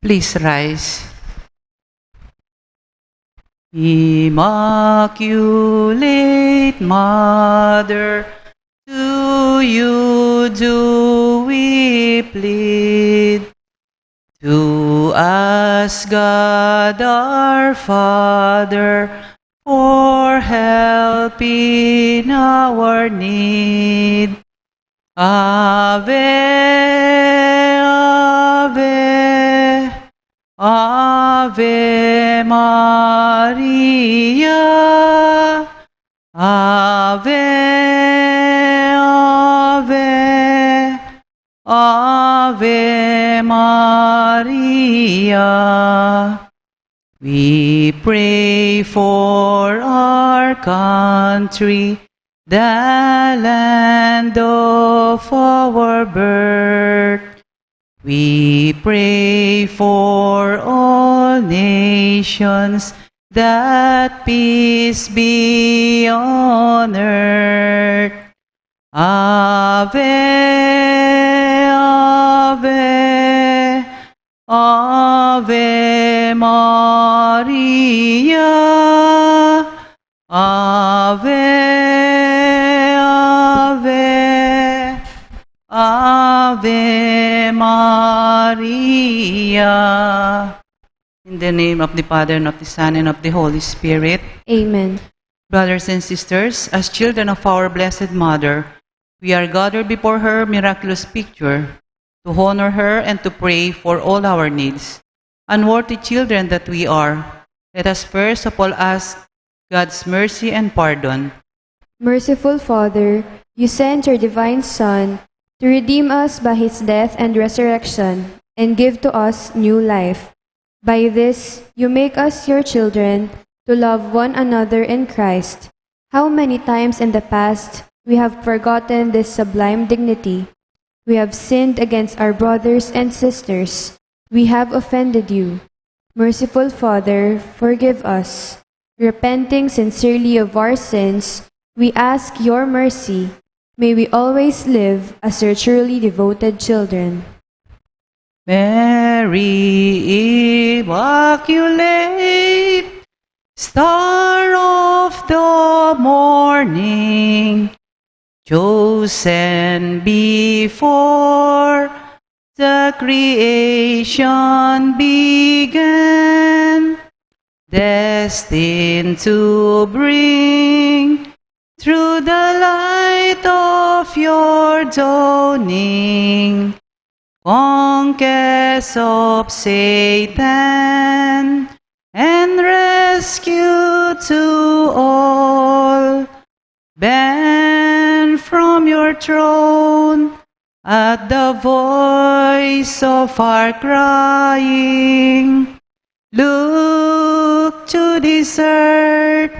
Please rise. Immaculate Mother, to you do we plead. To us, God our Father, for help in our need. Ave, Ave, Ave Maria. Ave, Ave, Ave Maria. We pray for our country, the land of our birth. We pray for all nations, that peace be on earth. Ave, Ave, Ave Maria. Ave, Ave, Ave Maria. In the name of the Father, and of the Son, and of the Holy Spirit. Amen. Brothers and sisters, as children of our Blessed Mother, we are gathered before her miraculous picture to honor her and to pray for all our needs. Unworthy children that we are, let us first of all ask God's mercy and pardon. Merciful Father, you sent your divine Son to redeem us by his death and resurrection, and give to us new life. By this, you make us your children, to love one another in Christ. How many times in the past we have forgotten this sublime dignity. We have sinned against our brothers and sisters. We have offended you. Merciful Father, forgive us. Repenting sincerely of our sins, we ask your mercy. May we always live as your truly devoted children. Mary, Immaculate, Star of the morning, chosen before the creation began, destined to bring through the light of your dawning conquest of Satan and rescue to all. Bend from your throne at the voice of our crying. Look to this earth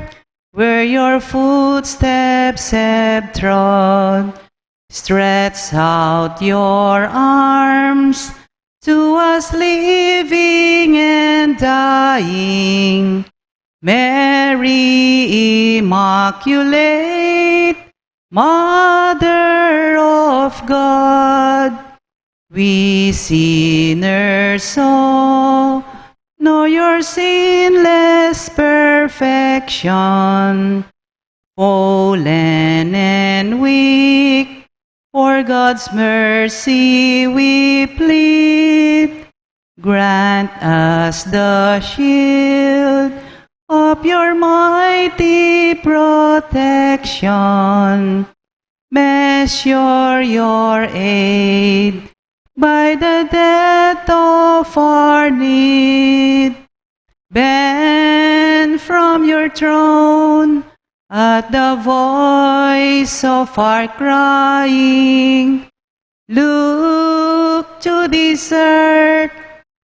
where your footsteps have trod. Stretch out your arms to us living and dying. Mary, Immaculate, Mother of God, we sinners all know your sinless perfection. Fallen and weak, for God's mercy we plead. Grant us the shield of your mighty protection. Measure your aid by the depth of our need. Bend from your throne at the voice of our crying. Look to this earth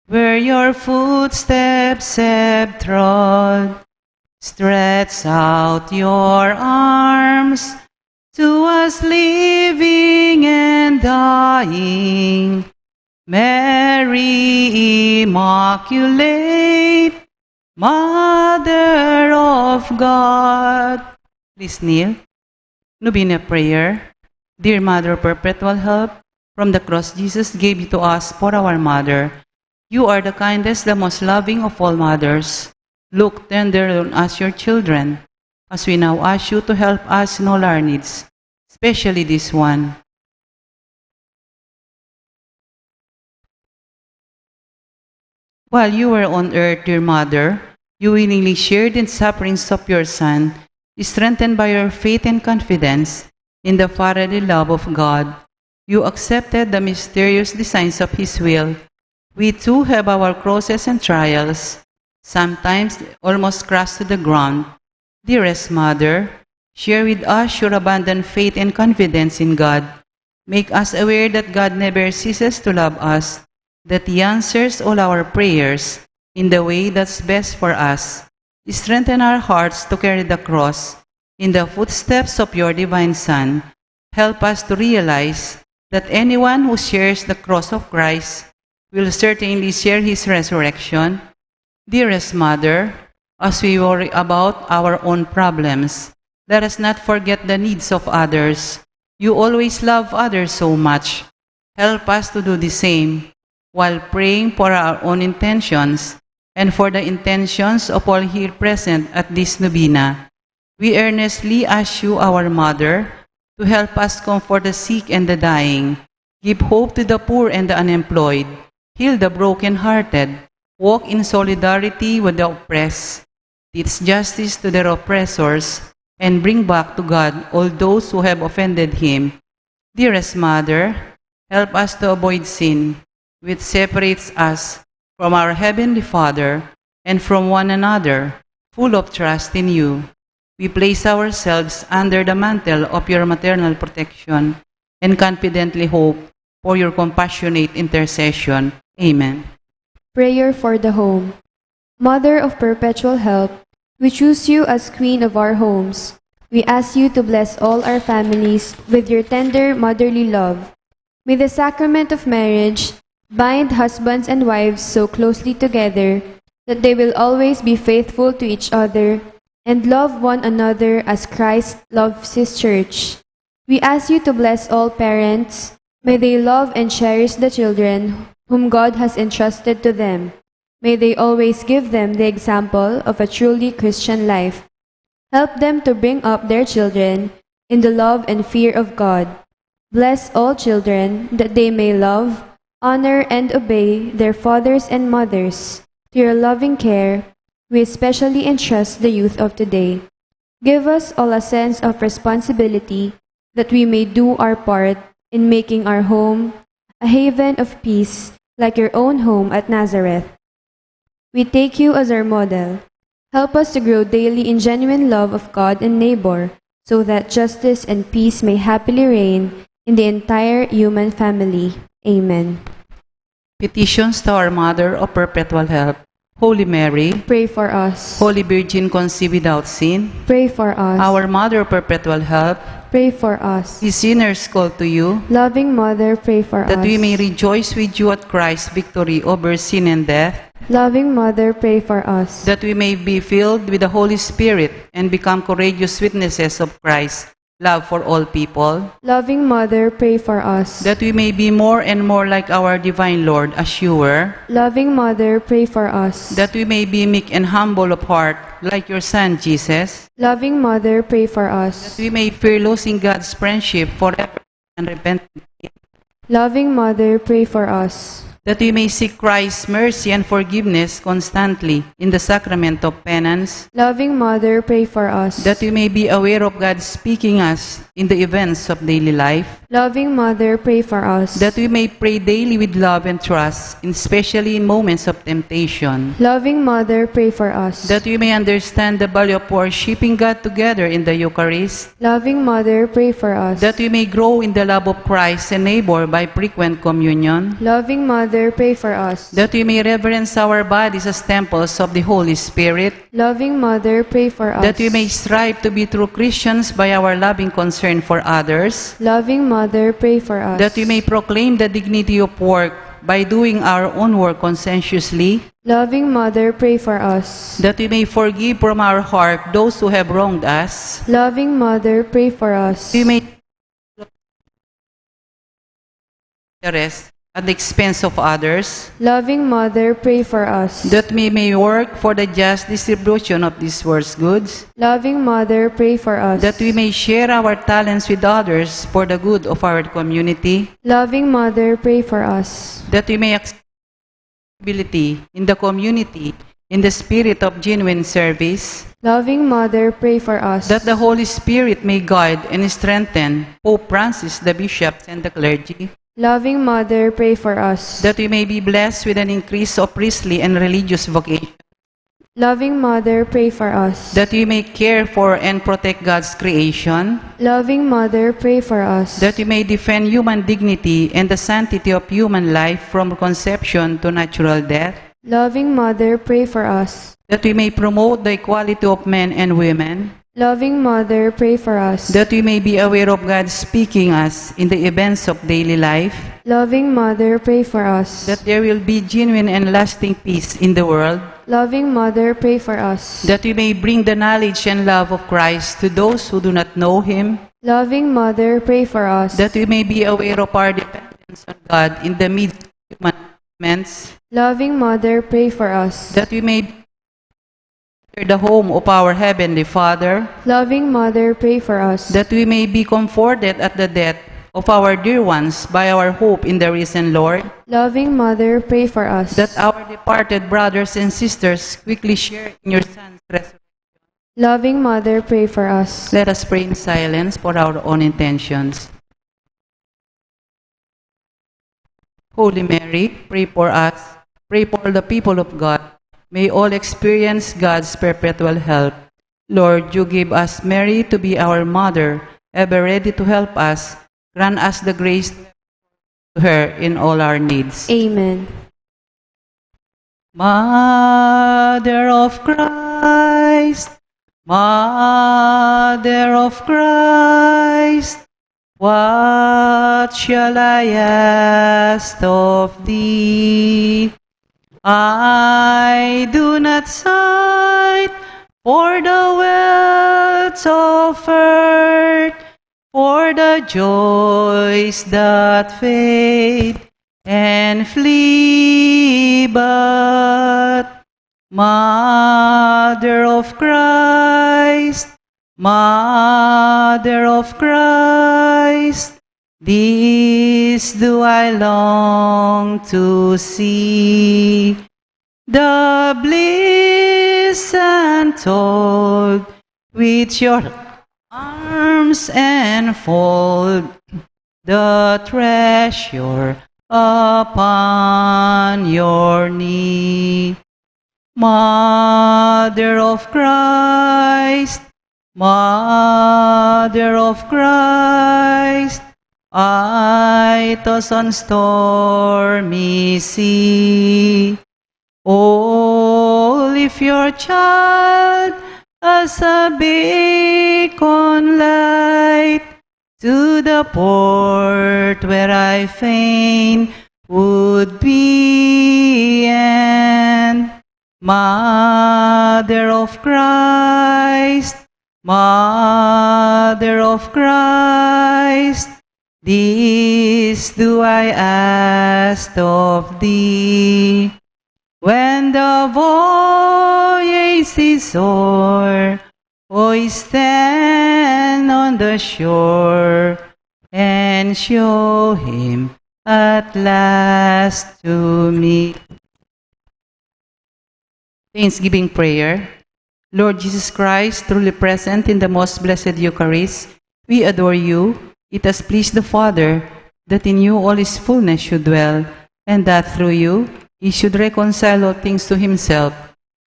where your footsteps have trod. Stretch out your arms to us living and dying. Mary, Immaculate, Mother of God. Please kneel. Novena prayer. Dear Mother of Perpetual Help, From the cross, Jesus gave you to us for our mother. You are the kindest, the most loving of all mothers. Look tender on us, your children, as we now ask you to help us in all our needs, especially this one. While you were on earth, dear mother, you willingly shared in sufferings of your Son, strengthened by your faith and confidence in the fatherly love of God. You accepted the mysterious designs of His will. We too have our crosses and trials, sometimes almost crushed to the ground. Dearest Mother, share with us your abundant faith and confidence in God. Make us aware that God never ceases to love us, that He answers all our prayers in the way that's best for us. Strengthen our hearts to carry the cross in the footsteps of your divine Son. Help us to realize that anyone who shares the cross of Christ will certainly share His resurrection. Dearest Mother, as we worry about our own problems, let us not forget the needs of others. You always love others so much. Help us to do the same, while praying for our own intentions and for the intentions of all here present at this novena. We earnestly ask you, our Mother, to help us comfort the sick and the dying, give hope to the poor and the unemployed, heal the broken-hearted, walk in solidarity with the oppressed, teach justice to their oppressors, and bring back to God all those who have offended Him. Dearest Mother, help us to avoid sin, which separates us from our Heavenly Father and from one another, full of trust in you. We place ourselves under the mantle of your maternal protection and confidently hope for your compassionate intercession. Amen. Prayer for the home. Mother of perpetual help, we choose you as Queen of our homes. We ask you to bless all our families with your tender motherly love. May the sacrament of marriage bind husbands and wives so closely together that they will always be faithful to each other and love one another as Christ loves His church. We ask you to bless all parents. May they love and cherish the children whom God has entrusted to them. May they always give them the example of a truly Christian life. Help them to bring up their children in the love and fear of God. Bless all children that they may love, honor, and obey their fathers and mothers. To your loving care, we especially entrust the youth of today. Give us all a sense of responsibility that we may do our part in making our home a haven of peace like your own home at Nazareth. We take you as our model. Help us to grow daily in genuine love of God and neighbor, so that justice and peace may happily reign in the entire human family. Amen. Petitions to our Mother of Perpetual Help. Holy Mary, Pray for us. Holy Virgin conceived without sin, Pray for us. our Mother of Perpetual Help, Pray for us. we sinners call to you, Loving Mother, pray for us. that we may rejoice with you at Christ's victory over sin and death, Loving Mother, pray for us. that we may be filled with the Holy Spirit and become courageous witnesses of Christ's love for all people, Loving Mother, pray for us. that we may be more and more like our divine Lord as you were, Loving Mother, pray for us. that we may be meek and humble of heart like your Son Jesus, Loving Mother, pray for us. that we may fear losing God's friendship forever and repent, Loving Mother, pray for us. that we may seek Christ's mercy and forgiveness constantly in the sacrament of penance, Loving Mother, pray for us. that we may be aware of God speaking us in the events of daily life, Loving Mother, pray for us. that we may pray daily with love and trust, especially in moments of temptation, Loving Mother, pray for us. that we may understand the value of worshiping God together in the Eucharist, Loving Mother, pray for us. that we may grow in the love of Christ and neighbor by frequent communion, Loving Mother, pray for us. that we may reverence our bodies as temples of the Holy Spirit, Loving Mother, pray for us. that we may strive to be true Christians by our loving concern for others, Loving Mother, pray for us. that we may proclaim the dignity of work by doing our own work conscientiously, Loving Mother, pray for us. that we may forgive from our heart those who have wronged us, Loving Mother, pray for us. we may interest at the expense of others, Loving Mother, pray for us. that we may work for the just distribution of this world's goods, Loving Mother, pray for us. that we may share our talents with others for the good of our community, Loving Mother, pray for us. that we may accept ability in the community in the spirit of genuine service, Loving Mother, pray for us. that the Holy Spirit may guide and strengthen Pope Francis, the bishops, and the clergy, Loving Mother, pray for us. that we may be blessed with an increase of priestly and religious vocation, Loving Mother, pray for us. that we may care for and protect God's creation, Loving Mother, pray for us. that we may defend human dignity and the sanctity of human life from conception to natural death, Loving Mother, pray for us. that we may promote the equality of men and women, Loving Mother, pray for us. that we may be aware of God speaking us in the events of daily life, Loving Mother, pray for us. that there will be genuine and lasting peace in the world, Loving Mother, pray for us. that we may bring the knowledge and love of Christ to those who do not know Him, Loving Mother, pray for us. that we may be aware of our dependence on God in the midst of human movements, Loving Mother, pray for us. that we may enter the home of our Heavenly Father, Loving Mother, pray for us. that we may be comforted at the death of our dear ones by our hope in the risen Lord, Loving Mother, pray for us. that our departed brothers and sisters quickly share in your Son's resurrection. Loving Mother, pray for us. Let us pray in silence for our own intentions. Holy Mary, pray for us. Pray for the people of God. May all experience God's perpetual help. Lord, you give us Mary to be our mother, ever ready to help us. Grant us the grace to her in all our needs. Amen. Mother of Christ, Mother of Christ, what shall I ask of thee? I do not sigh for the wealth of earth, for the joys that fade and flee, but Mother of Christ, Mother of Christ, this do I long to see, the bliss untold which your arms enfold, the treasure upon your knee. Mother of Christ, Mother of Christ, I toss on stormy sea. Oh, lift your child as a beacon light to the port where I fain would be, and Mother of Christ, Mother of Christ, this do I ask of thee. When the voyage is o'er, I stand on the shore and show him at last to me. Thanksgiving prayer. Lord Jesus Christ, truly present in the most blessed Eucharist, we adore you. It has pleased the Father that in you all his fullness should dwell, and that through you he should reconcile all things to himself.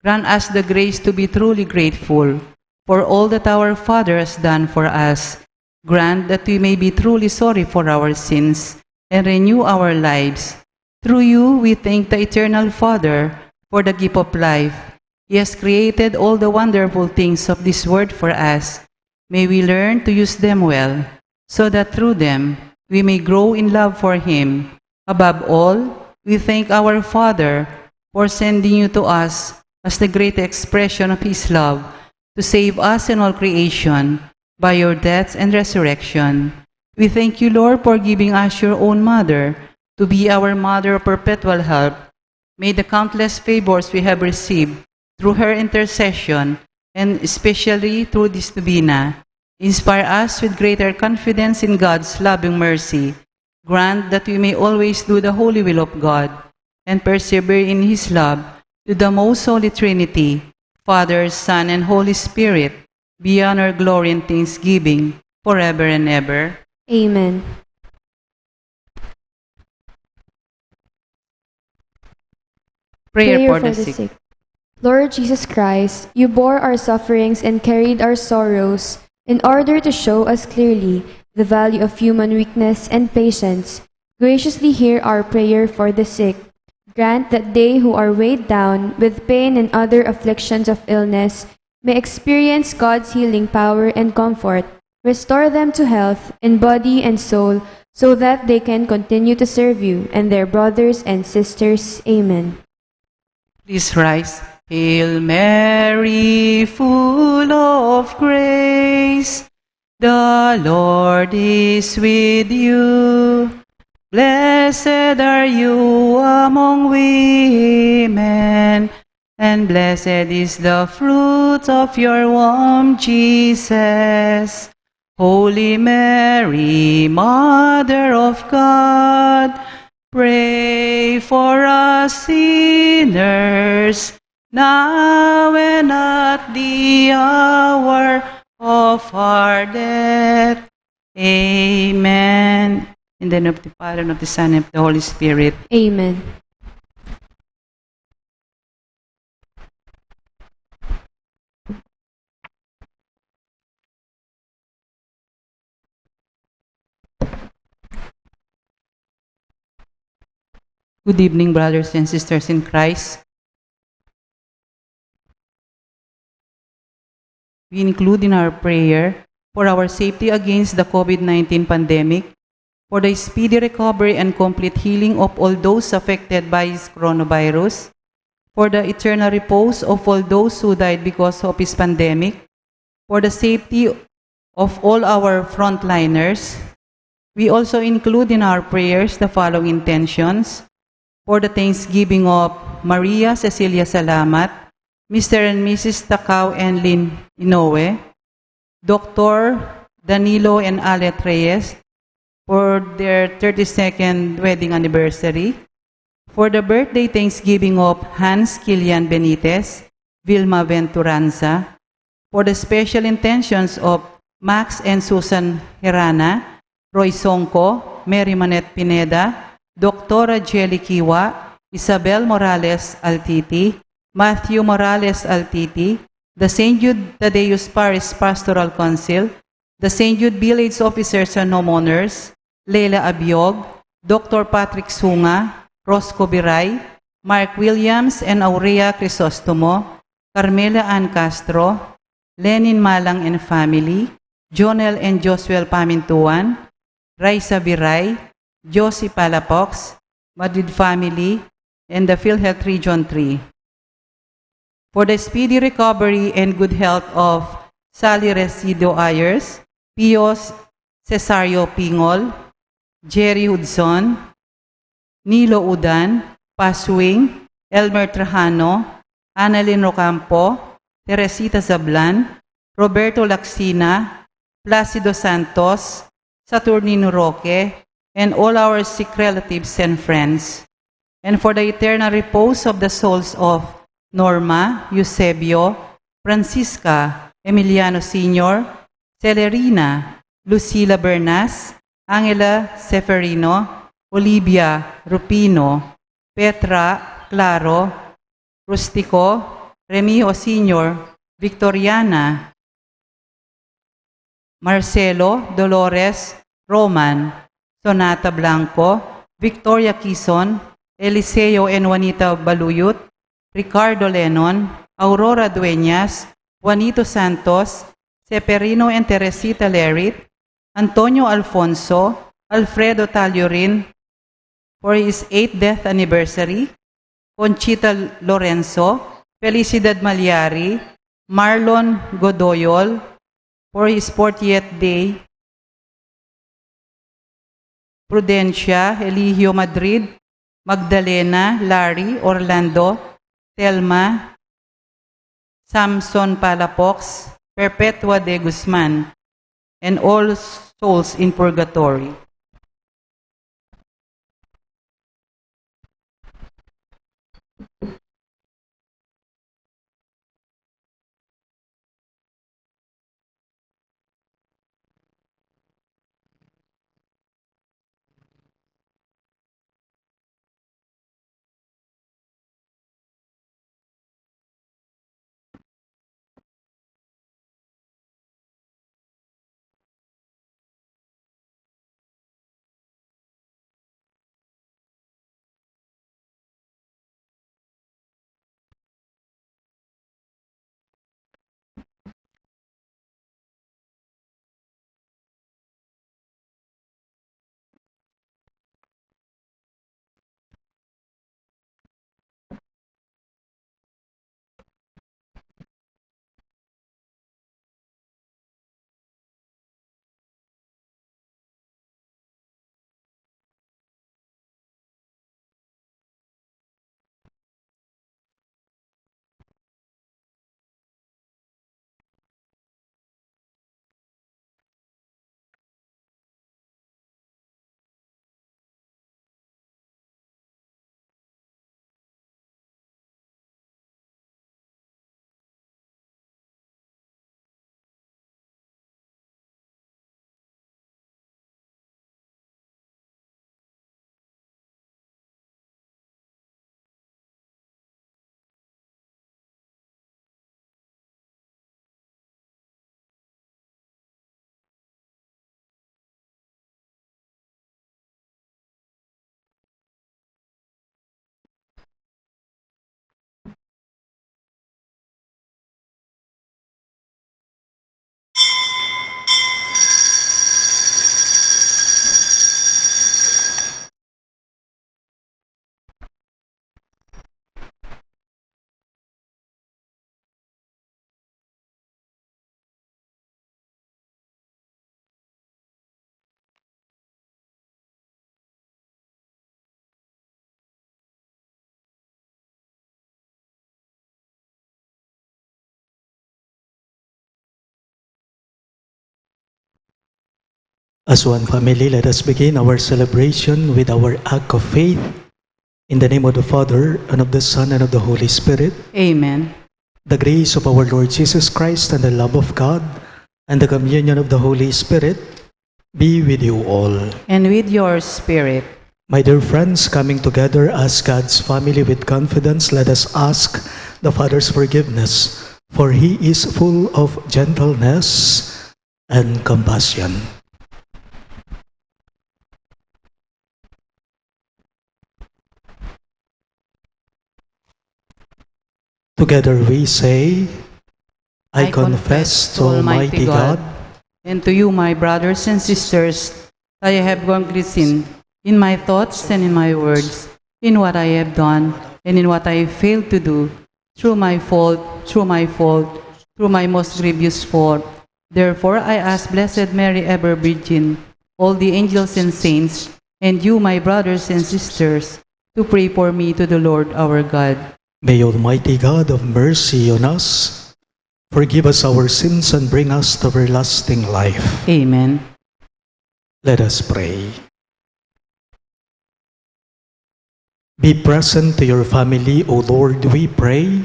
Grant us the grace to be truly grateful for all that our Father has done for us. Grant that we may be truly sorry for our sins and renew our lives. Through you we thank the Eternal Father for the gift of life. He has created all the wonderful things of this world for us. May we learn to use them well, so that through them we may grow in love for Him. Above all, we thank our Father for sending you to us as the great expression of His love, to save us and all creation by your death and resurrection. We thank you, Lord, for giving us your own mother, to be our Mother of perpetual help, may the countless favors we have received through her intercession, and especially through this novena, inspire us with greater confidence in God's loving mercy. Grant that we may always do the holy will of God and persevere in His love to the most holy Trinity, Father, Son, and Holy Spirit, be honor, glory, and thanksgiving forever and ever. Amen. Prayer for the sick. Lord Jesus Christ, you bore our sufferings and carried our sorrows in order to show us clearly the value of human weakness and patience. Graciously hear our prayer for the sick. Grant that they who are weighed down with pain and other afflictions of illness may experience God's healing power and comfort. Restore them to health in body and soul, so that they can continue to serve you and their brothers and sisters. Amen. Please rise. Hail Mary, full of grace, the Lord is with you. Blessed are you among women, and blessed is the fruit of your womb, Jesus. Holy Mary, Mother of God, pray for us sinners, now and at the hour of our death. Amen. In the name of the Father, and of the Son, and of the Holy Spirit. Amen. Good evening, brothers and sisters in Christ. We include in our prayer for our safety against the COVID-19 pandemic, for the speedy recovery and complete healing of all those affected by this coronavirus, for the eternal repose of all those who died because of this pandemic, for the safety of all our frontliners. We also include in our prayers the following intentions: for the thanksgiving of Maria Cecilia Salamat, Mr. and Mrs. Takao and Lynn Inoue, Dr. Danilo and Alet Reyes, for their 32nd wedding anniversary, for the birthday thanksgiving of Hans Kilian Benitez, Vilma Venturanza, for the special intentions of Max and Susan Herana, Roy Songko, Mary Manette Pineda, Dr. Jelly Kiwa, Isabel Morales Altiti, Matthew Morales Altiti, the St. Jude Thaddeus Parish Pastoral Council, the St. Jude Village Officers and Homeowners, Leila Abiog, Dr. Patrick Sunga, Rosco Biray, Mark Williams and Aurea Crisostomo, Carmela Ann Castro, Lenin Malang and family, Jonel and Josuel Pamintuan, Raisa Biray, Josie Palapox, Madrid family, and the PhilHealth Region 3. For the speedy recovery and good health of Sally Resido Ayers, Pios Cesario Pingol, Jerry Hudson, Nilo Udan, Paswing, Elmer Trajano, Annalyn Rocampo, Teresita Zablan, Roberto Laxina, Placido Santos, Saturnino Roque, and all our sick relatives and friends. And for the eternal repose of the souls of Norma, Eusebio, Francisca, Emiliano Sr., Celerina, Lucila Bernas, Angela Seferino, Olivia Rupino, Petra Claro, Rustico, Remio Sr., Victoriana, Marcelo, Dolores, Roman, Sonata Blanco, Victoria Quizon, Eliseo and Juanita Baluyut, Ricardo Lennon, Aurora Dueñas, Juanito Santos, Seperino and Teresita Lerit, Antonio Alfonso, Alfredo Taliorin, for his 8th death anniversary, Conchita Lorenzo, Felicidad Malyari, Marlon Godoyol, for his 40th day Prudencia, Eligio Madrid, Magdalena, Larry, Orlando, Telma, Samson Palafox, Perpetua de Guzman, and all souls in purgatory. As one family, let us begin our celebration with our act of faith. In the name of the Father, and of the Son, and of the Holy Spirit. Amen. The grace of our Lord Jesus Christ, and the love of God, and the communion of the Holy Spirit be with you all. And with your spirit. My dear friends, coming together as God's family with confidence, let us ask the Father's forgiveness, for He is full of gentleness and compassion. Together we say, I confess to Almighty God and to you, my brothers and sisters, that I have greatly sinned in my thoughts and in my words, in what I have done and in what I have failed to do, through my most grievous fault. Therefore I ask Blessed Mary, ever Virgin, all the angels and saints, and you, my brothers and sisters, to pray for me to the Lord our God. May Almighty God have mercy on us, forgive us our sins, and bring us to everlasting life. Amen. Let us pray. Be present to your family, O Lord, we pray,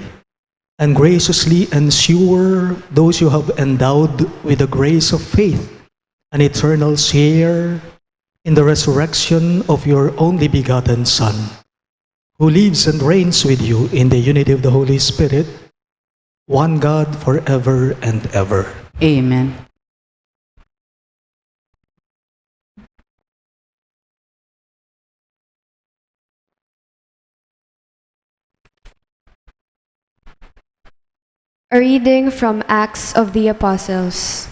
and graciously ensure those you have endowed with the grace of faith and eternal share in the resurrection of your only begotten Son, who lives and reigns with you in the unity of the Holy Spirit, one God forever and ever. Amen. A reading from Acts of the Apostles.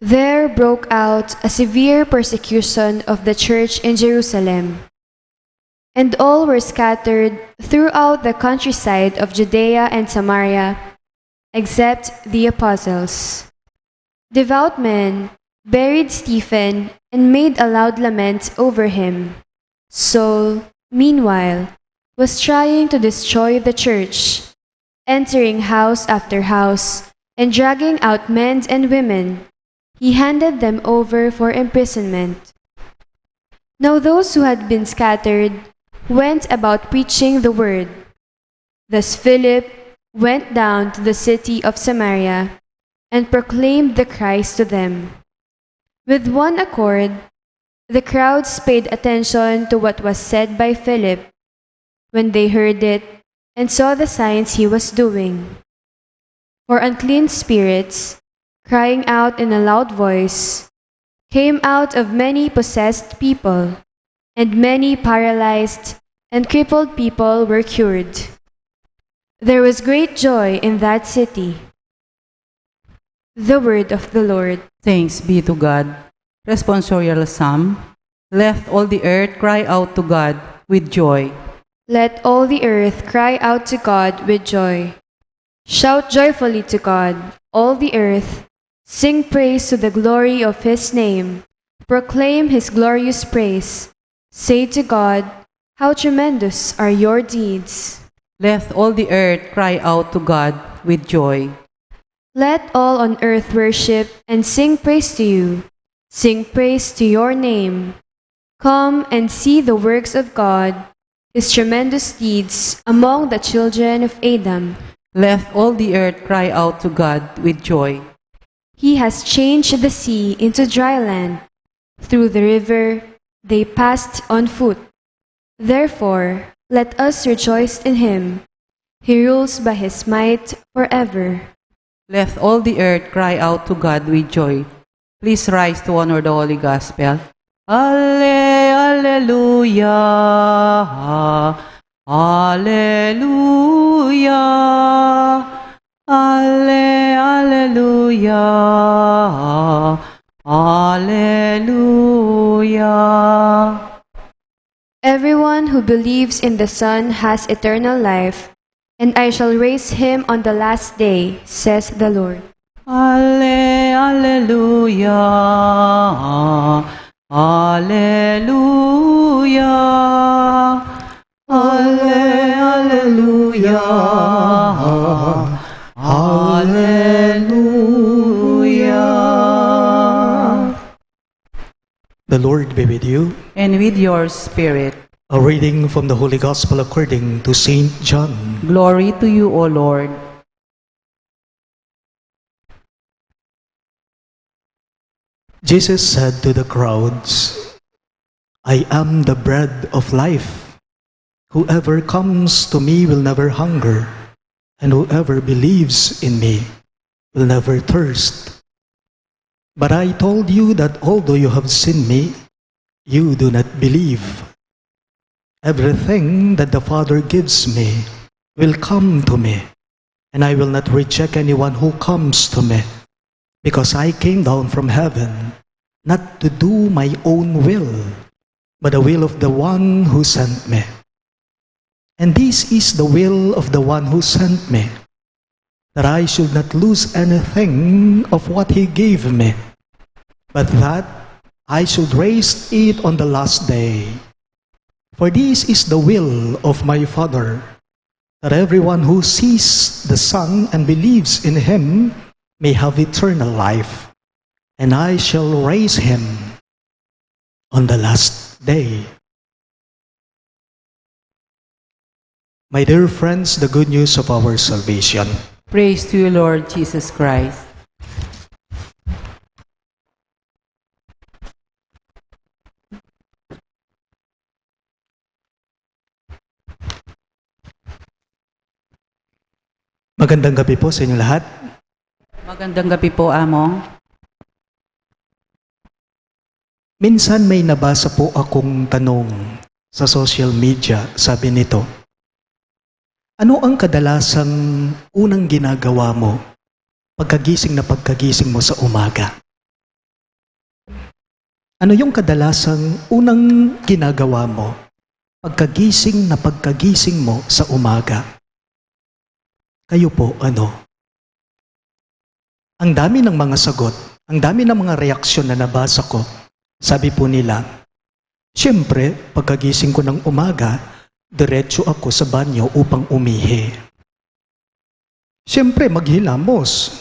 There broke out a severe persecution of the church in Jerusalem, and all were scattered throughout the countryside of Judea and Samaria, except the apostles. Devout men buried Stephen, and made a loud lament over him. Saul, meanwhile, was trying to destroy the church, entering house after house and dragging out men and women. He handed them over for imprisonment. Now those who had been scattered went about preaching the word. Thus Philip went down to the city of Samaria and proclaimed the Christ to them. With one accord, the crowds paid attention to what was said by Philip when they heard it and saw the signs he was doing. For unclean spirits, crying out in a loud voice, came out of many possessed people, and many paralyzed and crippled people were cured. There was great joy in that city. The word of the Lord. Thanks be to God. Responsorial Psalm. Let all the earth cry out to God with joy. Let all the earth cry out to God with joy. Shout joyfully to God, all the earth. Sing praise to the glory of His name. Proclaim His glorious praise. Say to God, how tremendous are your deeds. Let all the earth cry out to God with joy. Let all on earth worship and sing praise to you. Sing praise to your name. Come and see the works of God, His tremendous deeds among the children of Adam. Let all the earth cry out to God with joy. He has changed the sea into dry land. Through the river they passed on foot. Therefore, let us rejoice in Him. He rules by His might forever. Let all the earth cry out to God with joy. Please rise to honor the Holy Gospel. Alleluia. Alleluia. Alleluia. Alleluia. Everyone who believes in the Son has eternal life, and I shall raise him on the last day, says the Lord. Alleluia. Alleluia. Alleluia. Alleluia. The Lord be with you. And with your spirit. A reading from the Holy Gospel according to Saint John. Glory to you, O Lord. Jesus said to the crowds, I am the bread of life. Whoever comes to me will never hunger, and whoever believes in me will never thirst. But I told you that although you have seen me, you do not believe. Everything that the Father gives me will come to me, and I will not reject anyone who comes to me, because I came down from heaven not to do my own will, but the will of the one who sent me. And this is the will of the one who sent me, that I should not lose anything of what he gave me, but that I should raise it on the last day. For this is the will of my Father, that everyone who sees the Son and believes in him may have eternal life, and I shall raise him on the last day. My dear friends, the good news of our salvation. Praise to you, Lord Jesus Christ. Magandang gabi po sa inyo lahat. Magandang gabi po, Among. Minsan may nabasa po akong tanong sa social media, sabi nito, ano ang kadalasang unang ginagawa mo pagkagising mo sa umaga? Ano yung kadalasang unang ginagawa mo pagkagising mo sa umaga? Kayo po, ano? Ang dami ng mga sagot. Ang dami ng mga reaksyon na nabasa ko. Sabi po nila, siyempre, pagkagising ko ng umaga, diretso ako sa banyo upang umihi. Siyempre, maghilamos.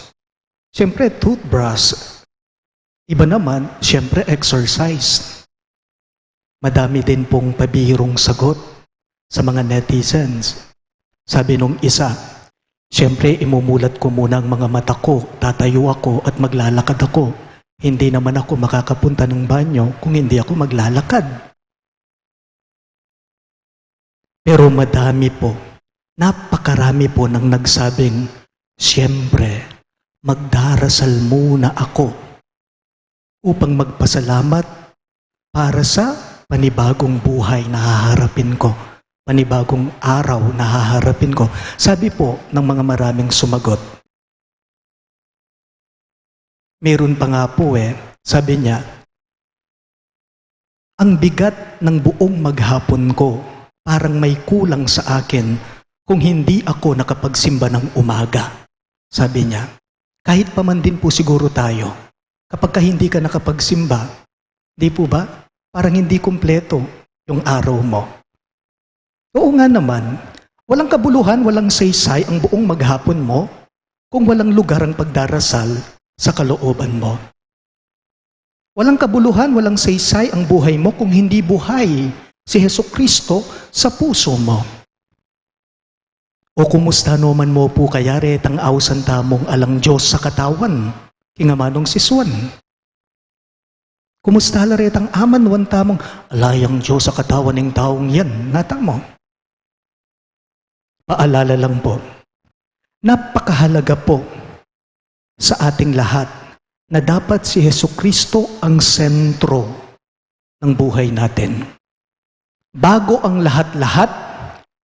Siyempre, toothbrush. Iba naman, siyempre, exercise. Madami din pong pabirong sagot sa mga netizens. Sabi nung isa, siyempre, imumulat ko muna ang mga mata ko, tatayo ako at maglalakad ako. Hindi naman ako makakapunta ng banyo kung hindi ako maglalakad. Pero madami po, napakarami po nang nagsabing, siyempre, magdarasal muna ako upang magpasalamat para sa panibagong buhay na haharapin ko, panibagong araw na haharapin ko. Sabi po ng mga maraming sumagot. Meron pa nga po sabi niya, ang bigat ng buong maghapon ko, parang may kulang sa akin kung hindi ako nakapagsimba ng umaga. Sabi niya, kahit pa man din po siguro tayo, kapag hindi ka nakapagsimba, di po ba? Parang hindi kumpleto yung araw mo. Oo nga naman, walang kabuluhan, walang saysay ang buong maghapon mo kung walang lugar ang pagdarasal sa kalooban mo. Walang kabuluhan, walang saysay ang buhay mo kung hindi buhay si Hesukristo sa puso mo. O kumusta naman mo po kaya retang awsan tamong alang Diyos sa katawan, kingamanong siswan. Kumusta la retang aman wan tamong alayang Diyos sa katawan ng taong yan, natamo. Paalala lang po, napakahalaga po sa ating lahat na dapat si Hesukristo ang sentro ng buhay natin. Bago ang lahat-lahat,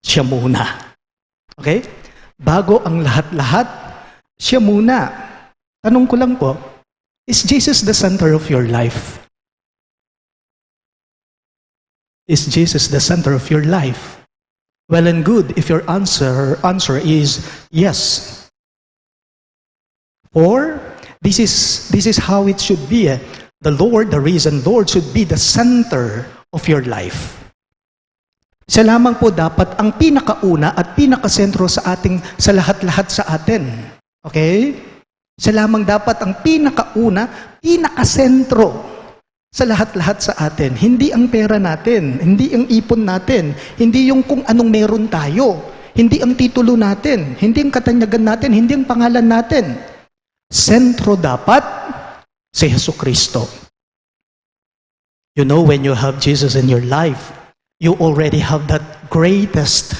siya muna. Okay? Bago ang lahat-lahat, siya muna. Tanong ko lang po, is Jesus the center of your life? Is Jesus the center of your life? Well and good if your answer is yes. Or, this is how it should be. The risen Lord should be the center of your life. Siya lamang po dapat ang pinakauna at pinakasentro sa lahat-lahat sa atin. Okay? Siya lamang dapat ang pinakauna, pinakasentro sa lahat-lahat sa atin. Hindi ang pera natin, hindi ang ipon natin, hindi yung kung anong meron tayo, hindi ang titulo natin, hindi ang katanyagan natin, hindi ang pangalan natin. Sentro dapat si Hesukristo. You know, when you have Jesus in your life, you already have that greatest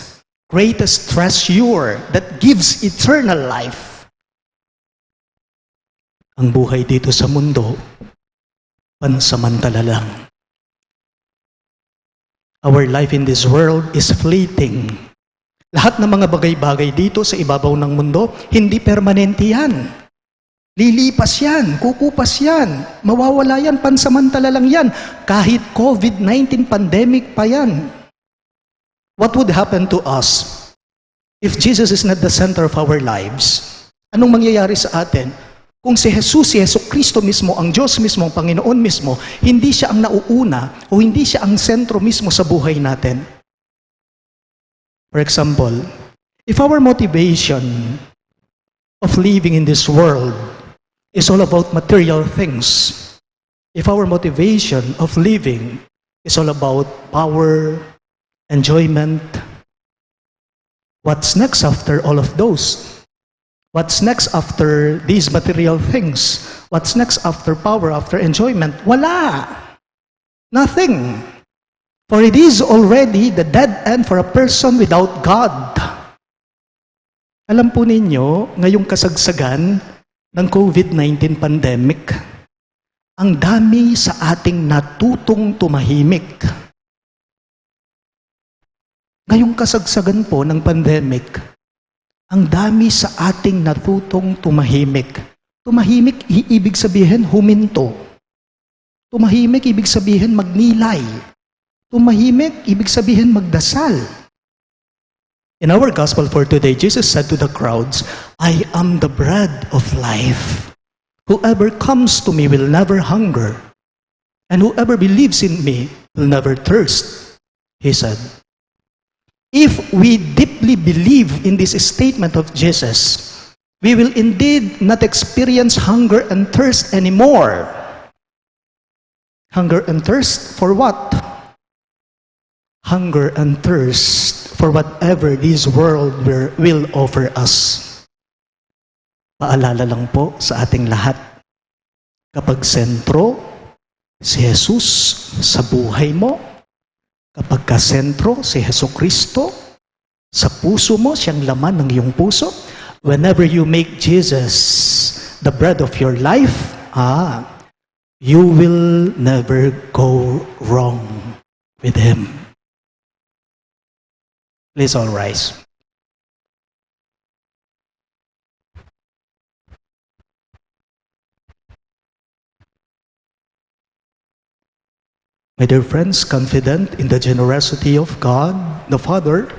treasure that gives eternal life. Ang buhay dito sa mundo, pansamantala lang. Our life in this world is fleeting. Lahat ng mga bagay-bagay dito sa ibabaw ng mundo, hindi permanente yan. Lilipas yan, kukupas yan, mawawala yan, pansamantala lang yan. Kahit COVID-19 pandemic pa yan. What would happen to us if Jesus is not the center of our lives? Anong mangyayari sa atin? Kung si Hesukristo mismo, ang Diyos mismo, ang Panginoon mismo, hindi siya ang nauuna o hindi siya ang sentro mismo sa buhay natin. For example, if our motivation of living in this world is all about material things, if our motivation of living is all about power, enjoyment, what's next after all of those? What's next after these material things? What's next after power, after enjoyment? Wala. Nothing. For it is already the dead end for a person without God. Alam po ninyo, ngayong kasagsagan ng COVID-19 pandemic, ang dami sa ating natutong tumahimik. Ngayong kasagsagan po ng pandemic, ang dami sa ating natutong tumahimik. Tumahimik, ibig sabihin huminto. Tumahimik, ibig sabihin magnilay. Tumahimik, ibig sabihin magdasal. In our gospel for today, Jesus said to the crowds, I am the bread of life. Whoever comes to me will never hunger, and whoever believes in me will never thirst, he said. If we deeply believe in this statement of Jesus, we will indeed not experience hunger and thirst anymore. Hunger and thirst for what? Hunger and thirst for whatever this world will offer us. Paalala lang po sa ating lahat, kapag sentro si Jesus sa buhay mo, kapag kasentro si Jesucristo sa puso mo, siyang laman ng iyong puso, whenever you make Jesus the bread of your life, you will never go wrong with Him. Please all rise. My dear friends, confident in the generosity of God, the Father,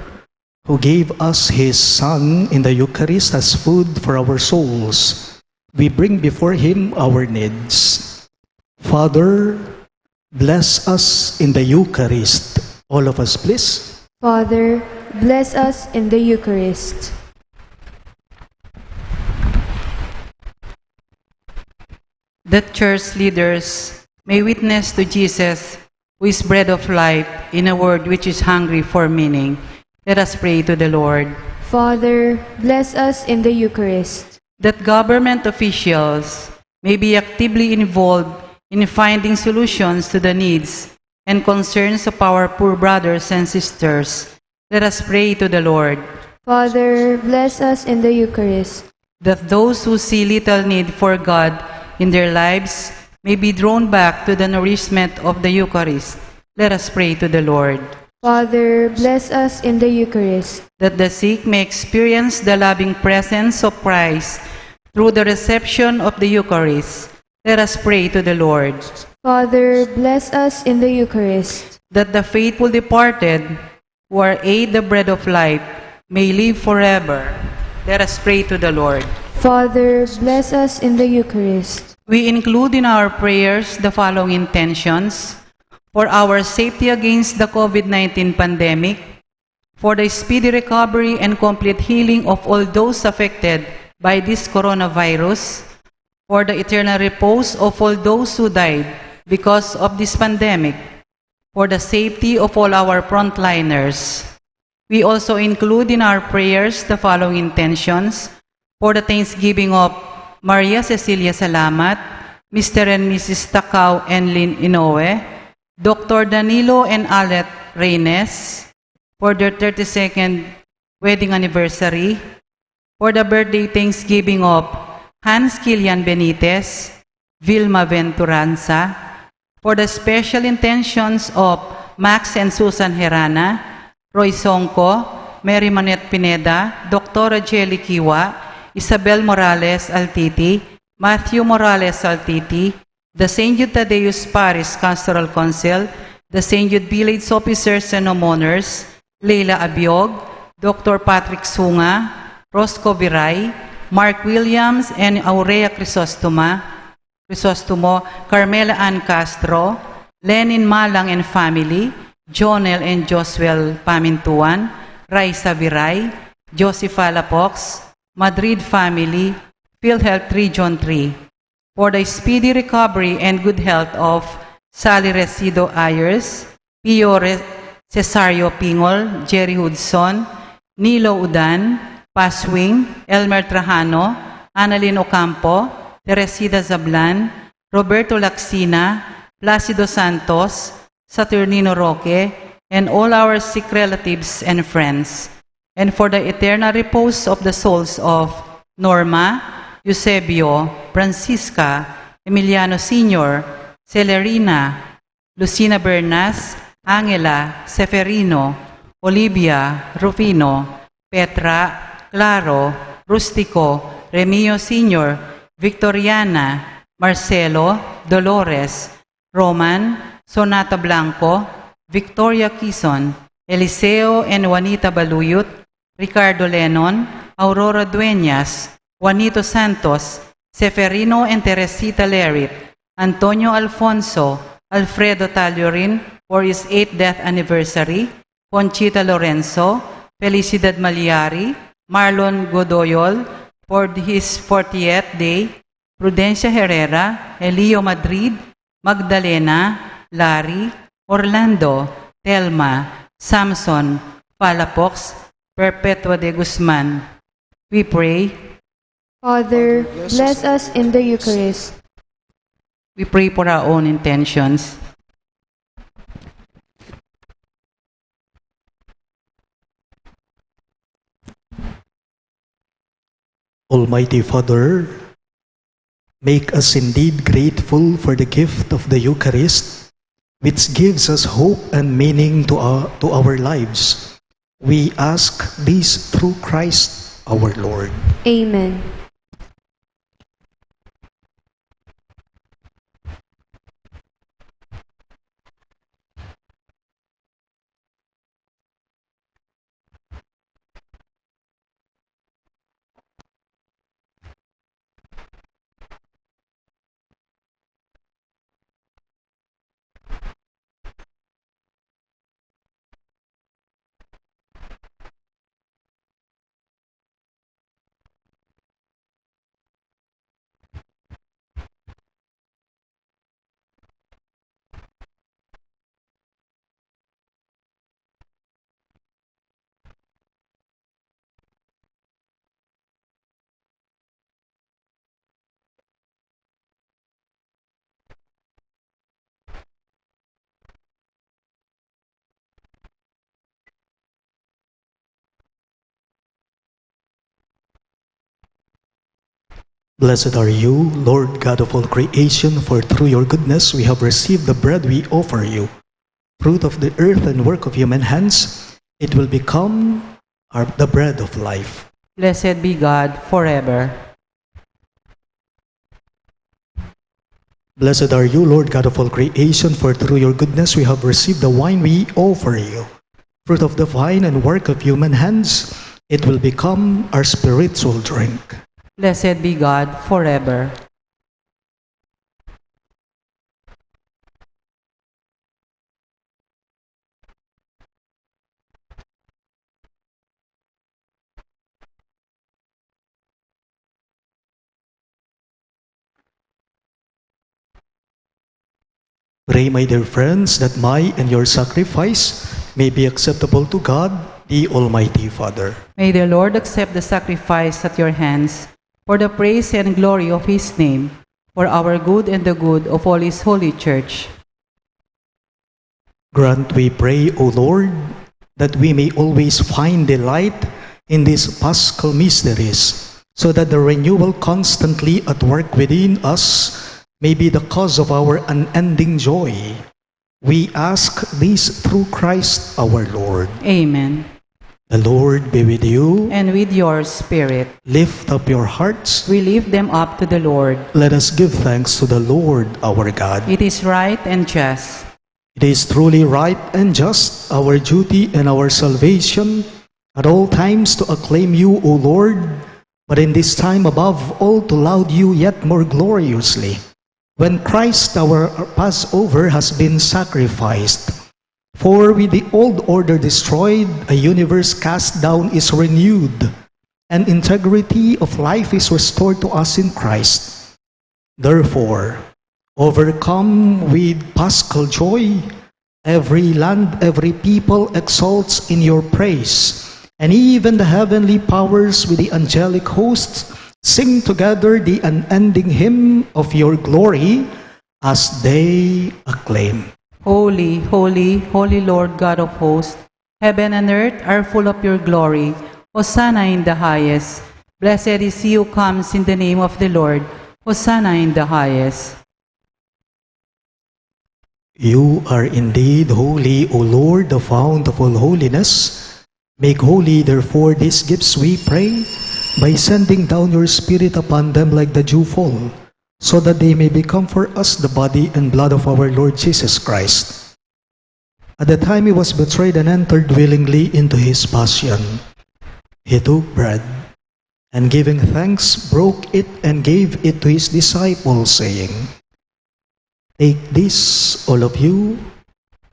who gave us His Son in the Eucharist as food for our souls, we bring before Him our needs. Father, bless us in the Eucharist. All of us, please. Father, bless us in the Eucharist. That church leaders may witness to Jesus, who is bread of life, in a world which is hungry for meaning. Let us pray to the Lord. Father, bless us in the Eucharist. That government officials may be actively involved in finding solutions to the needs and concerns of our poor brothers and sisters. Let us pray to the Lord. Father, bless us in the Eucharist. That those who see little need for God in their lives may be drawn back to the nourishment of the Eucharist. Let us pray to the Lord. Father, bless us in the Eucharist. That the sick may experience the loving presence of Christ through the reception of the Eucharist. Let us pray to the Lord. Father, bless us in the Eucharist. That the faithful departed, who are ate the bread of life, may live forever. Let us pray to the Lord. Father, bless us in the Eucharist. We include in our prayers the following intentions: for our safety against the COVID-19 pandemic, for the speedy recovery and complete healing of all those affected by this coronavirus, for the eternal repose of all those who died because of this pandemic, for the safety of all our frontliners. We also include in our prayers the following intentions: for the thanksgiving of Maria Cecilia Salamat, Mr. and Mrs. Takao and Lynn Inoue, Dr. Danilo and Alet Reynes, for their 32nd wedding anniversary, for the birthday thanksgiving of Hans Kilian Benitez, Vilma Venturanza, for the special intentions of Max and Susan Herana, Roy Songko, Mary Manette Pineda, Dr. Jelly Kiwa, Isabel Morales Altiti, Matthew Morales Altiti, the Saint Jude Thaddeus Parish Pastoral Council, the Saint Jude Village Officers and Homeowners, Leila Abiog, Dr. Patrick Sunga, Roscoe Viray, Mark Williams and Aurea Crisostomo, Carmela Ann Castro, Lenin Malang and family, Jonel and Josuel Pamintuan, Raisa Viray, Josepha Lapox, Madrid family, PhilHealth Region 3, for the speedy recovery and good health of Sally Resido Ayers, Pio Cesario Pingol, Jerry Hudson, Nilo Udan, Paswing, Elmer Trajano, Annalyn Ocampo, Teresita Zablan, Roberto Laxina, Placido Santos, Saturnino Roque, and all our sick relatives and friends, and for the eternal repose of the souls of Norma, Eusebio, Francisca, Emiliano Sr., Celerina, Lucina Bernas, Angela, Seferino, Olivia, Rufino, Petra, Claro, Rustico, Remio Sr., Victoriana, Marcelo, Dolores, Roman, Sonata Blanco, Victoria Quizon, Eliseo and Juanita Baluyot, Ricardo Lennon, Aurora Dueñas, Juanito Santos, Seferino and Teresita Lerit, Antonio Alfonso, Alfredo Taliorin for his 8th death anniversary, Conchita Lorenzo, Felicidad Maliari, Marlon Godoyol for his 40th day, Prudencia Herrera, Elio Madrid, Magdalena, Larry, Orlando, Telma, Samson, Palapox, Perpetua de Guzman. We pray. Father, bless us in the Eucharist. We pray for our own intentions. Almighty Father, make us indeed grateful for the gift of the Eucharist, which gives us hope and meaning to our lives. We ask this through Christ our Lord. Amen. Blessed are you, Lord God of all creation, for through your goodness we have received the bread we offer you. Fruit of the earth and work of human hands, it will become the bread of life. Blessed be God forever. Blessed are you, Lord God of all creation, for through your goodness we have received the wine we offer you. Fruit of the vine and work of human hands, it will become our spiritual drink. Blessed be God forever. Pray, my dear friends, that my and your sacrifice may be acceptable to God, the Almighty Father. May the Lord accept the sacrifice at your hands for the praise and glory of his name, for our good and the good of all his holy church. Grant, we pray, O Lord, that we may always find delight in these paschal mysteries, so that the renewal constantly at work within us may be the cause of our unending joy. We ask this through Christ our Lord. Amen. The Lord be with you. And with your spirit, Lift up your hearts. we lift them up to the Lord. Let us give thanks to the Lord our God. It is right and just. It is truly right and just, our duty and our salvation, at all times to acclaim you, O Lord, but in this time above all to laud you yet more gloriously, when Christ our Passover has been sacrificed. For with the old order destroyed, a universe cast down is renewed, and integrity of life is restored to us in Christ. Therefore, overcome with paschal joy, every land, every people exalts in your praise, and even the heavenly powers with the angelic hosts sing together the unending hymn of your glory as they acclaim. Holy, holy, holy Lord God of hosts, heaven and earth are full of your glory. Hosanna in the highest. Blessed is he who comes in the name of the Lord. Hosanna in the highest. You are indeed holy, O Lord, the fount of all holiness. Make holy, therefore, these gifts, we pray, by sending down your Spirit upon them like the dewfall, so that they may become for us the body and blood of our Lord Jesus Christ. At the time he was betrayed and entered willingly into his passion, he took bread, and giving thanks, broke it and gave it to his disciples, saying, "Take this, all of you,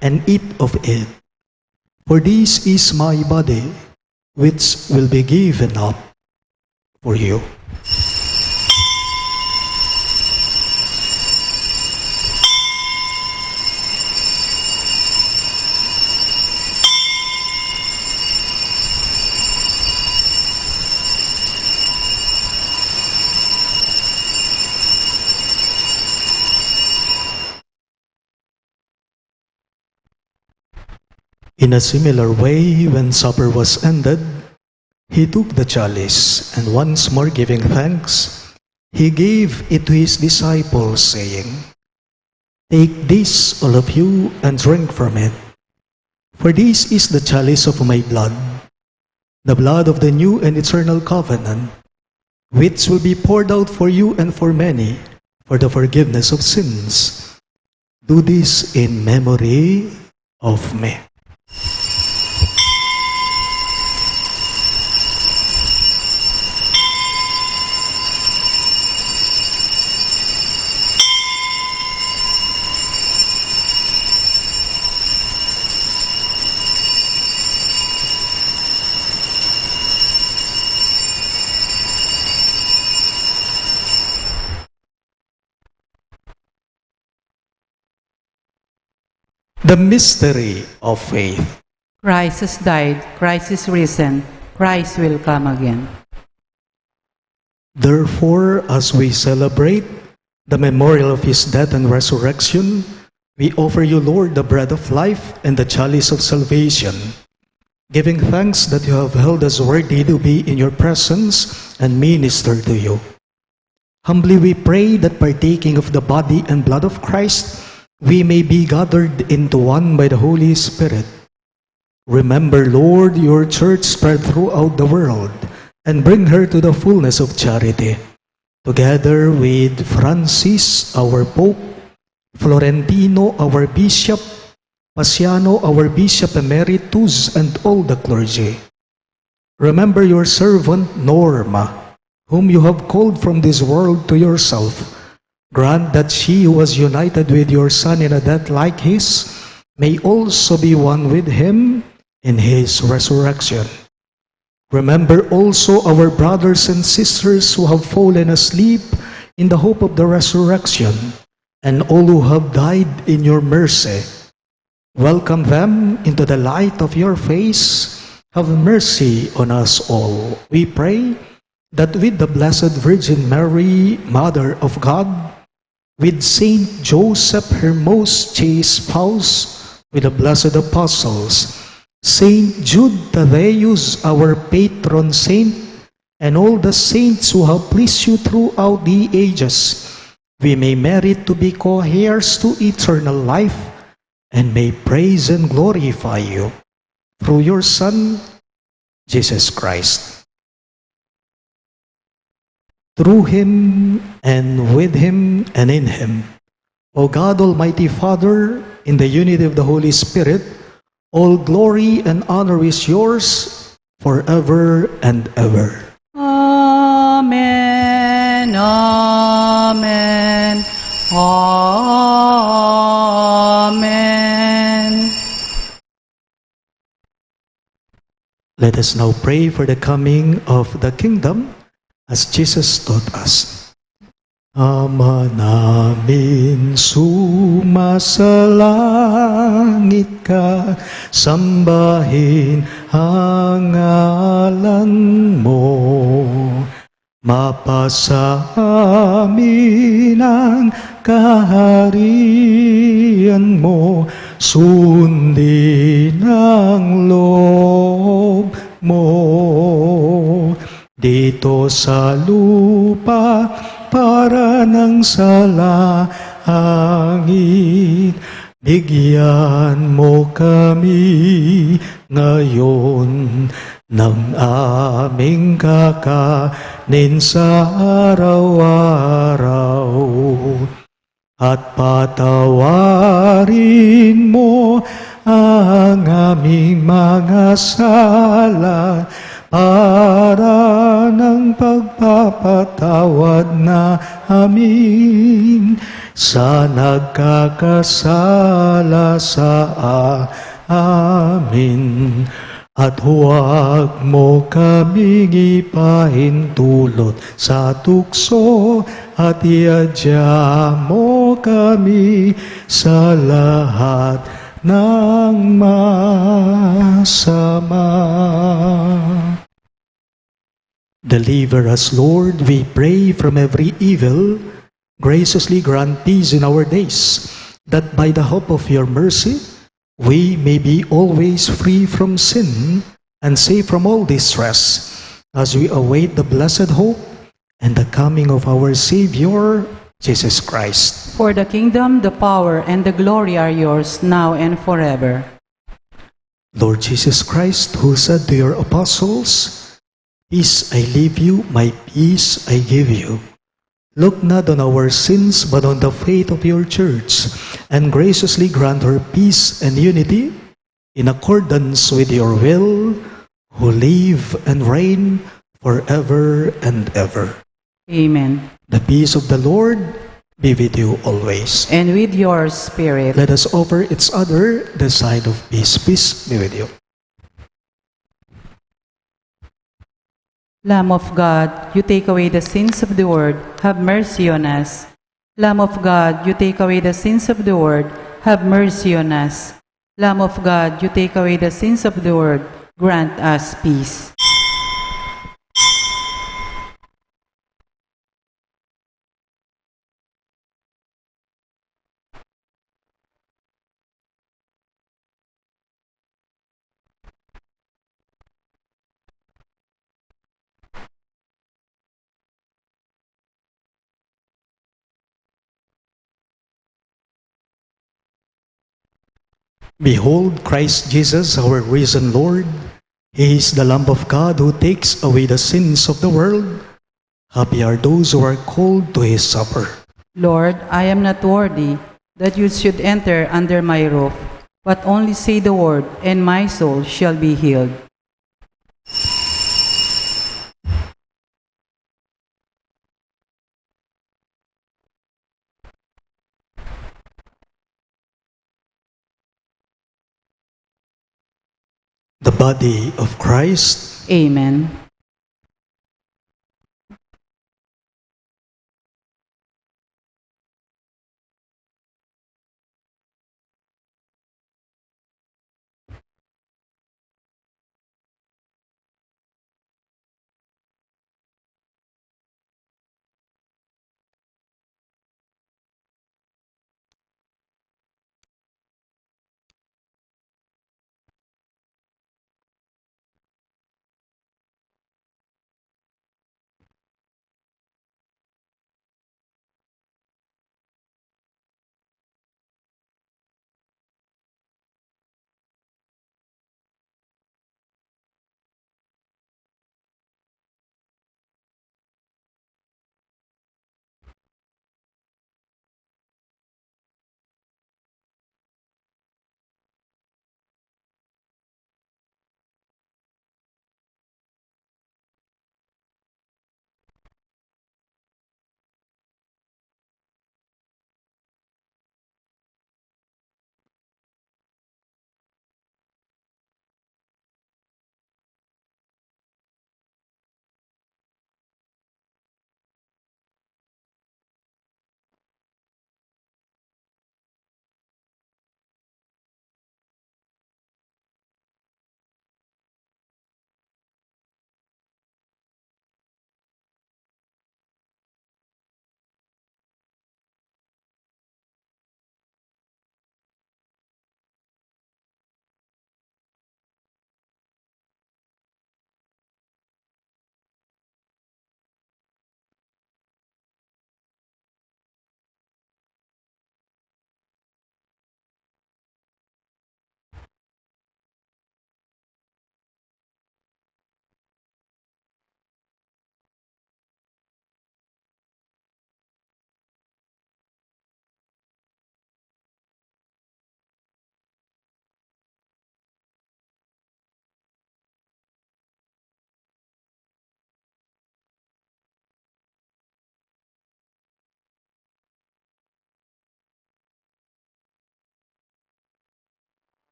and eat of it, for this is my body, which will be given up for you." In a similar way, when supper was ended, he took the chalice, and once more giving thanks, he gave it to his disciples, saying, "Take this, all of you, and drink from it. For this is the chalice of my blood, the blood of the new and eternal covenant, which will be poured out for you and for many, for the forgiveness of sins. Do this in memory of me." The mystery of faith. Christ has died, Christ is risen, Christ will come again. Therefore, as we celebrate the memorial of his death and resurrection, we offer you, Lord, the bread of life and the chalice of salvation, giving thanks that you have held us worthy to be in your presence and minister to you. Humbly we pray that partaking of the body and blood of Christ, we may be gathered into one by the Holy Spirit. Remember, Lord, your church spread throughout the world, and bring her to the fullness of charity, together with Francis, our Pope, Florentino, our Bishop, Pasiano, our Bishop Emeritus, and all the clergy. Remember your servant Norma, whom you have called from this world to yourself. Grant that she who was united with your Son in a death like his may also be one with him in his resurrection. Remember also our brothers and sisters who have fallen asleep in the hope of the resurrection, and all who have died in your mercy. Welcome them into the light of your face. Have mercy on us all. We pray that with the Blessed Virgin Mary, Mother of God, with Saint Joseph, her most chaste spouse, with the blessed apostles, Saint Jude Thaddeus, our patron saint, and all the saints who have pleased you throughout the ages, we may merit to be co-heirs to eternal life, and may praise and glorify you through your Son, Jesus Christ. Through him, and with him, and in him, O God, Almighty Father, in the unity of the Holy Spirit, all glory and honor is yours forever and ever. Amen, amen, amen. Let us now pray for the coming of the kingdom, as Jesus taught us. Ama namin, sumasalangit ka, sambahin ang ngalan mo. Mapasa amin ang kaharian mo, sundin ang loob mo. Dito sa lupa, para ng sa langit, bigyan mo kami ngayon ng aming kakanin sa araw-araw. At patawarin mo ang aming mga sala, para ng pagpapatawad na amin sa nagkakasala sa amin. At huwag mo kaming ipahintulot sa tukso at iadya mo kami sa lahat ng masama. Deliver us, Lord, we pray, from every evil. Graciously grant peace in our days, that by the hope of your mercy, we may be always free from sin and safe from all distress, as we await the blessed hope and the coming of our Savior, Jesus Christ. For the kingdom, the power, and the glory are yours, now and forever. Lord Jesus Christ, who said to your apostles, "Peace I leave you, my peace I give you," look not on our sins, but on the faith of your church, and graciously grant her peace and unity in accordance with your will, who live and reign forever and ever. Amen. The peace of the Lord be with you always. And with your spirit. Let us offer each other the sign of peace. Peace be with you. Lamb of God, you take away the sins of the world, have mercy on us. Lamb of God, you take away the sins of the world, have mercy on us. Lamb of God, you take away the sins of the world, grant us peace. Behold Christ Jesus, our risen Lord. He is the Lamb of God who takes away the sins of the world. Happy are those who are called to his supper. Lord, I am not worthy that you should enter under my roof, but only say the word, and my soul shall be healed. The body of Christ. Amen.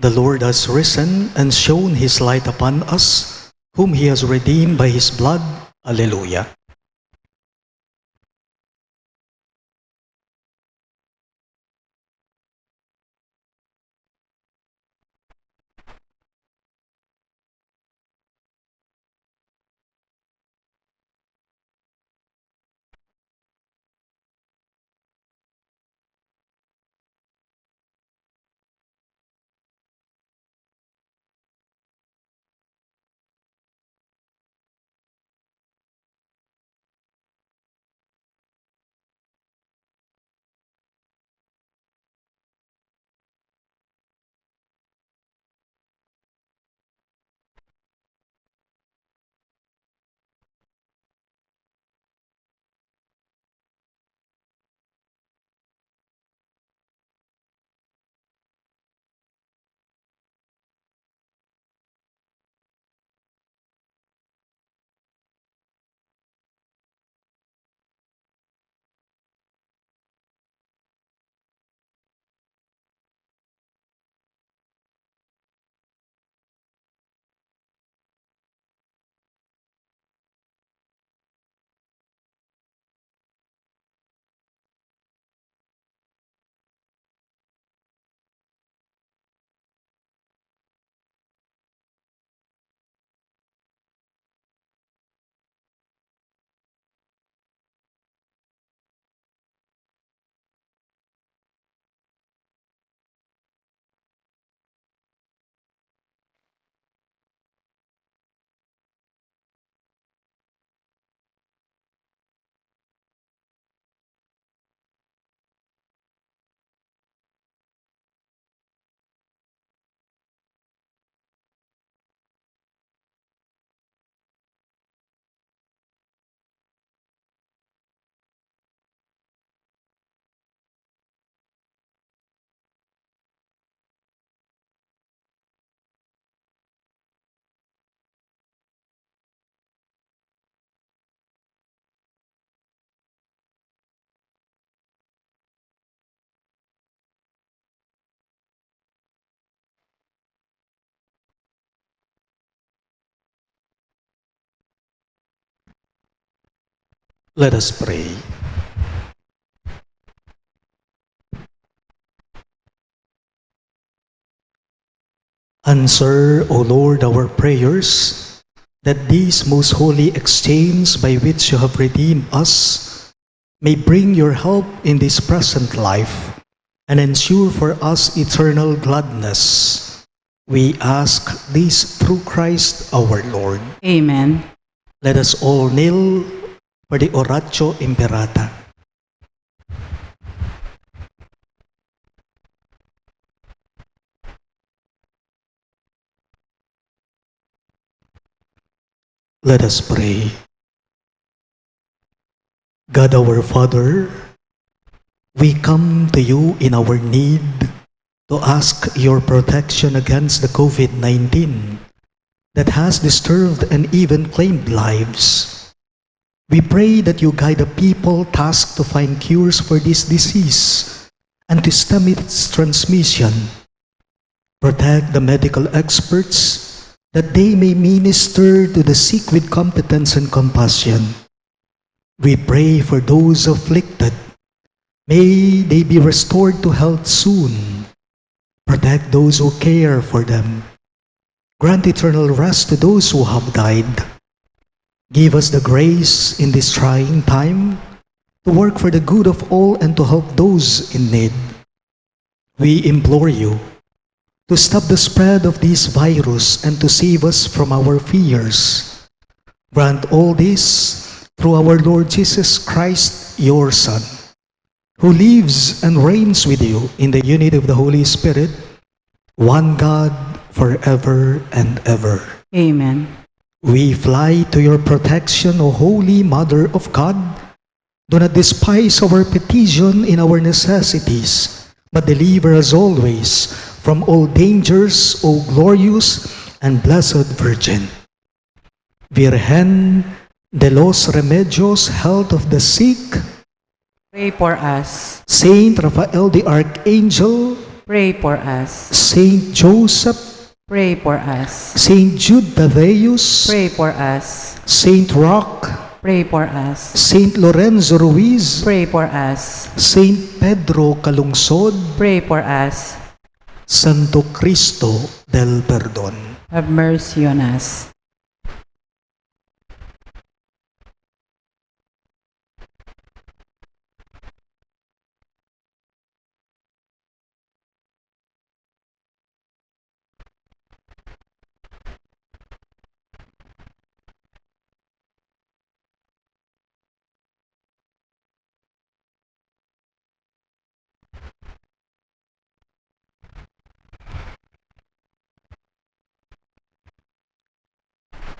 The Lord has risen and shown his light upon us, whom he has redeemed by his blood. Alleluia. Let us pray. Answer, O Lord, our prayers, that these most holy exchanges by which you have redeemed us may bring your help in this present life and ensure for us eternal gladness. We ask this through Christ our Lord. Amen. Let us all kneel for the Oratio Imperata. Let us pray. God our Father, we come to you in our need to ask your protection against the COVID-19 that has disturbed and even claimed lives. We pray that you guide the people tasked to find cures for this disease and to stem its transmission. Protect the medical experts that they may minister to the sick with competence and compassion. We pray for those afflicted. May they be restored to health soon. Protect those who care for them. Grant eternal rest to those who have died. Give us the grace in this trying time to work for the good of all and to help those in need. We implore you to stop the spread of this virus and to save us from our fears. Grant all this through our Lord Jesus Christ, your Son, who lives and reigns with you in the unity of the Holy Spirit, one God, forever and ever. Amen. We fly to your protection, O Holy Mother of God. Do not despise our petition in our necessities, but deliver us always from all dangers, O glorious and blessed Virgin. Virgen de los Remedios, health of the sick, Pray for us. Saint Raphael the Archangel, Pray for us. Saint Joseph, Pray for us. Saint Jude Thaddeus, Pray for us. Saint Roque, Pray for us. Saint Lorenzo Ruiz, Pray for us. Saint Pedro Calungsod, Pray for us. Santo Cristo del Perdon. Have mercy on us.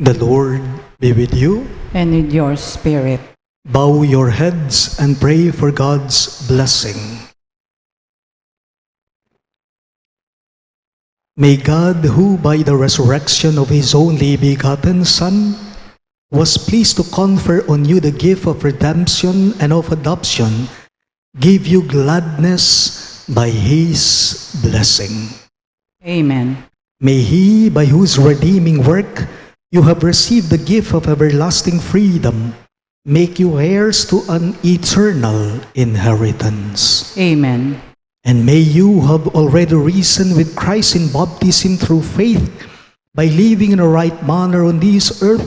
The Lord be with you. And with your spirit. Bow your heads and pray for God's blessing. May God, who by the resurrection of His only begotten Son, was pleased to confer on you the gift of redemption and of adoption, give you gladness by His blessing. Amen. May He, by whose redeeming work you have received the gift of everlasting freedom, make you heirs to an eternal inheritance. Amen. And may you have already risen with Christ in baptism through faith, by living in a right manner on this earth,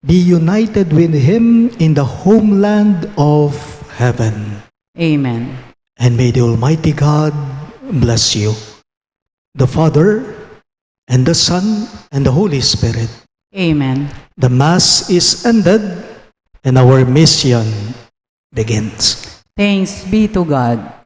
be united with Him in the homeland of heaven. Amen. And may the Almighty God bless you, the Father, and the Son, and the Holy Spirit. Amen. The Mass is ended, and our mission begins. Thanks be to God.